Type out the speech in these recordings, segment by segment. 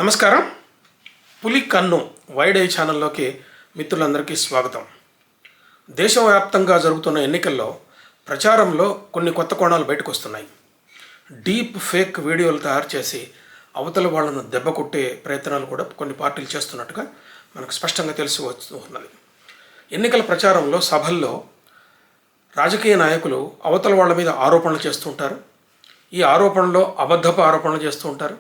నమస్కారం. పులి కన్ను వైడ్ ఐ ఛానల్లోకి మిత్రులందరికీ స్వాగతం. దేశవ్యాప్తంగా జరుగుతున్న ఎన్నికల్లో ప్రచారంలో కొన్ని కొత్త కోణాలు బయటకు వస్తున్నాయి. డీప్ ఫేక్ వీడియోలు తయారు చేసి అవతల వాళ్ళను దెబ్బ కొట్టే ప్రయత్నాలు కూడా కొన్ని పార్టీలు చేస్తున్నట్టుగా మనకు స్పష్టంగా తెలిసి వస్తున్నది. ఎన్నికల ప్రచారంలో సభల్లో రాజకీయ నాయకులు అవతల వాళ్ళ మీద ఆరోపణలు చేస్తూ ఉంటారు. ఈ ఆరోపణలో అబద్ధపు ఆరోపణలు చేస్తూ ఉంటారు.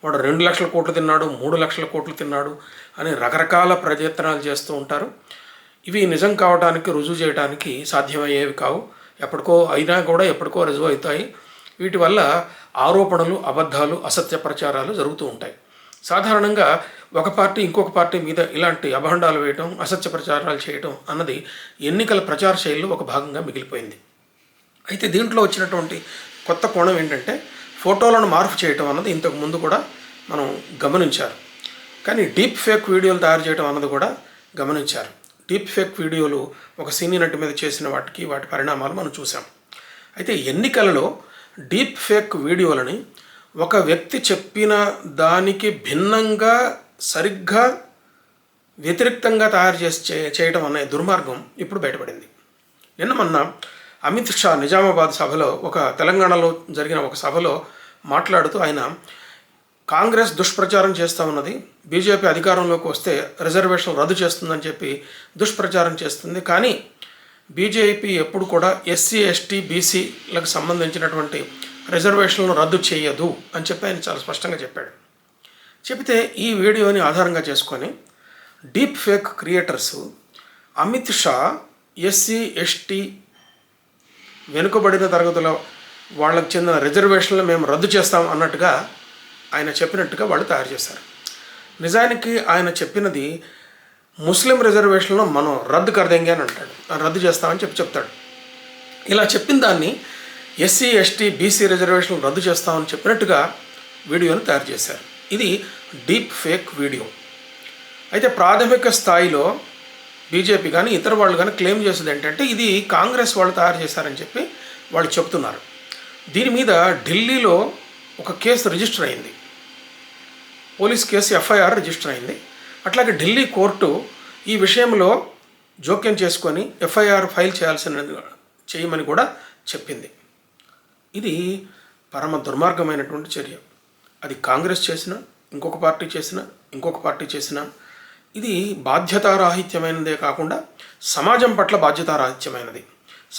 వాడు 2 లక్షల కోట్లు తిన్నాడు, 3 లక్షల కోట్లు తిన్నాడు అని రకరకాల ప్రయత్నాలు చేస్తూ ఉంటారు. ఇవి నిజం కావడానికి, రుజువు చేయడానికి సాధ్యమయ్యేవి కావు. ఎప్పటికో అయినా కూడా ఎప్పటికో రుజువు అవుతాయి. వీటి వల్ల ఆరోపణలు, అబద్ధాలు, అసత్య ప్రచారాలు జరుగుతూ ఉంటాయి. సాధారణంగా ఒక పార్టీ ఇంకొక పార్టీ మీద ఇలాంటి అభాండాలు వేయటం, అసత్య ప్రచారాలు చేయటం అన్నది ఎన్నికల ప్రచార శైలిలో ఒక భాగంగా మిగిలిపోయింది. అయితే దీంట్లో వచ్చినటువంటి కొత్త కోణం ఏంటంటే ఫోటోలను మార్పు చేయటం అన్నది ఇంతకు ముందు కూడా మనం గమనించారు. కానీ డీప్ ఫేక్ వీడియోలు తయారు చేయడం అన్నది కూడా గమనించారు. డీప్ ఫేక్ వీడియోలు ఒక సినీ నటి మీద చేసిన వాటి పరిణామాలు మనం చూసాం. అయితే ఎన్నికలలో డీప్ ఫేక్ వీడియోలని ఒక వ్యక్తి చెప్పిన దానికి భిన్నంగా సరిగ్గా వ్యతిరేక్తంగా తయారు చేసి చేయడం అనే దుర్మార్గం ఇప్పుడు బయటపడింది. మొన్న అమిత్ షా నిజామాబాద్ సభలో, తెలంగాణలో జరిగిన ఒక సభలో మాట్లాడుతూ ఆయన కాంగ్రెస్ దుష్ప్రచారం చేస్తూ ఉన్నది, బీజేపీ అధికారంలోకి వస్తే రిజర్వేషన్ రద్దు చేస్తుందని చెప్పి దుష్ప్రచారం చేస్తుంది. కానీ బీజేపీ ఎప్పుడు కూడా ఎస్సీ, ఎస్టీ, బీసీలకు సంబంధించినటువంటి రిజర్వేషన్లను రద్దు చేయదు అని చెప్పి ఆయన చాలా స్పష్టంగా చెప్పాడు. చెబితే ఈ వీడియోని ఆధారంగా చేసుకొని deep fake creators Amit Shah SC, ST, వెనుకబడిన తరగతుల వాళ్ళకు చెందిన రిజర్వేషన్లు మేము రద్దు చేస్తాం అన్నట్టుగా ఆయన చెప్పినట్టుగా వాళ్ళు తయారు చేశారు. నిజానికి ఆయన చెప్పినది ముస్లిం రిజర్వేషన్లో మనం రద్దు కర్దెంగే అని అంటాడు, రద్దు చేస్తామని చెప్తాడు. ఇలా చెప్పిన దాన్ని ఎస్సీ, ఎస్టీ, బీసీ రిజర్వేషన్లు రద్దు చేస్తామని చెప్పినట్టుగా వీడియోను తయారు చేశారు. ఇది డీప్ ఫేక్ వీడియో. అయితే ప్రాథమిక స్థాయిలో బీజేపీ కానీ ఇతర వాళ్ళు కానీ క్లెయిమ్ చేసేది ఏంటంటే ఇది కాంగ్రెస్ వాళ్ళు తయారు చేశారని చెప్పి వాళ్ళు చెప్తున్నారు. దీని మీద ఢిల్లీలో ఒక కేసు రిజిస్టర్ అయింది, పోలీస్ కేసు, ఎఫ్ఐఆర్ రిజిస్టర్ అయింది. అట్లాగే ఢిల్లీ కోర్టు ఈ విషయంలో జోక్యం చేసుకొని ఎఫ్ఐఆర్ ఫైల్ చేయమని కూడా చెప్పింది. ఇది పరమ దుర్మార్గమైనటువంటి చర్య. అది కాంగ్రెస్ చేసినా, ఇంకొక పార్టీ చేసినా ఇది బాధ్యతారాహిత్యమైనదే కాకుండా సమాజం పట్ల బాధ్యతారాహిత్యమైనది.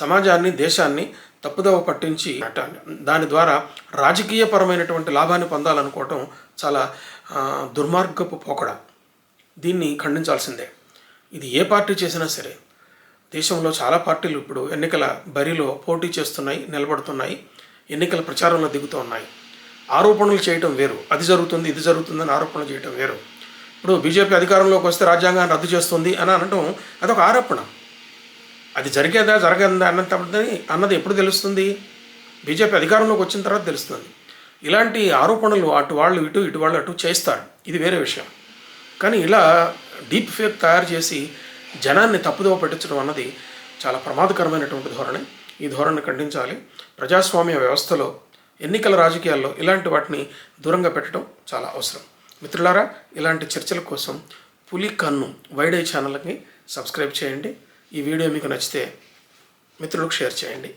సమాజాన్ని, దేశాన్ని తప్పుదోవ పట్టించి దాని ద్వారా రాజకీయపరమైనటువంటి లాభాన్ని పొందాలనుకోవటం చాలా దుర్మార్గపు పోకడ. దీన్ని ఖండించాల్సిందే. ఇది ఏ పార్టీ చేసినా సరే. దేశంలో చాలా పార్టీలు ఇప్పుడు ఎన్నికల బరిలో పోటీ చేస్తున్నాయి, నిలబడుతున్నాయి, ఎన్నికల ప్రచారంలో దిగుతూ ఉన్నాయి. ఆరోపణలు చేయటం వేరు, అది జరుగుతుంది ఇది జరుగుతుందని ఆరోపణలు చేయటం వేరు. ఇప్పుడు బీజేపీ అధికారంలోకి వస్తే రాజ్యాంగాన్ని రద్దు చేస్తుంది అని అనటం అదొక ఆరోపణ. అది జరగదా అన్నది ఎప్పుడు తెలుస్తుంది? బీజేపీ అధికారంలోకి వచ్చిన తర్వాత తెలుస్తుంది. ఇలాంటి ఆరోపణలు అటు వాళ్ళు ఇటు వాళ్ళు అటు చేస్తారు, ఇది వేరే విషయం. కానీ ఇలా డీప్ ఫేక్ తయారు చేసి జనాన్ని తప్పుదోవ పెట్టించడం అన్నది చాలా ప్రమాదకరమైనటువంటి ధోరణి. ఈ ధోరణిని ఖండించాలి. ప్రజాస్వామ్య వ్యవస్థలో, ఎన్నికల రాజకీయాల్లో ఇలాంటి వాటిని దూరంగా పెట్టడం చాలా అవసరం. మిత్రులారా, ఇలాంటి చర్చల కోసం పులి కన్ను వైడ్ ఐ ఛానల్కి సబ్స్క్రైబ్ చేయండి. ఈ వీడియో మీకు నచ్చితే మిత్రులకు షేర్ చేయండి.